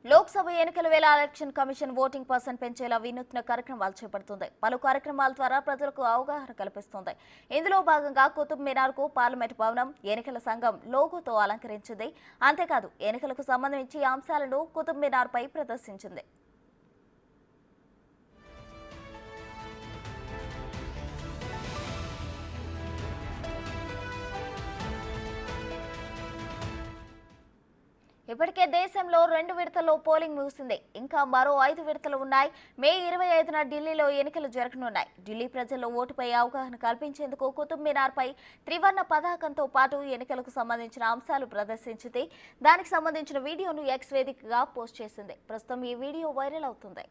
లోక్సభ ఎన్నికల వేళ election commission voting percent పెంచేలా వినూత్న కార్యక్రమాలు చేపడుతుంది. పలు కార్యక్రమాల ద్వారా ప్రజలకు అవగాహన కల్పిస్తుంది. ఇందులో భాగంగా కుతుబ్ మినార్కు పార్లమెంట్ భవనం ఎన్నికల సంఘం లోగోతో అలంకరించింది. అంతేకాదు ఎన్నికలకు సంబంధించి అంశాలను కుతుబ్ మినార్పై ప్రదర్శించింది. ఇప్పటికే దేశంలో 2 విడతల్లో పోలింగ్ ముగిసింది. ఇంకా మరో 5 విడతలు ఉన్నాయి. మే 25న ఢిల్లీలో ఎన్నికలు జరగనున్నాయి. ఢిల్లీ ప్రజల్లో ఓటుపై అవగాహన కల్పించేందుకు కుతుబ్ మినార్పై త్రివర్ణ పతాకంతో పాటు ఎన్నికలకు సంబంధించిన అంశాలు ప్రదర్శించింది. దానికి సంబంధించిన వీడియోను ఎక్స్ వేదికగా పోస్ట్ చేసింది. ప్రస్తుతం ఈ వీడియో వైరల్ అవుతుంది.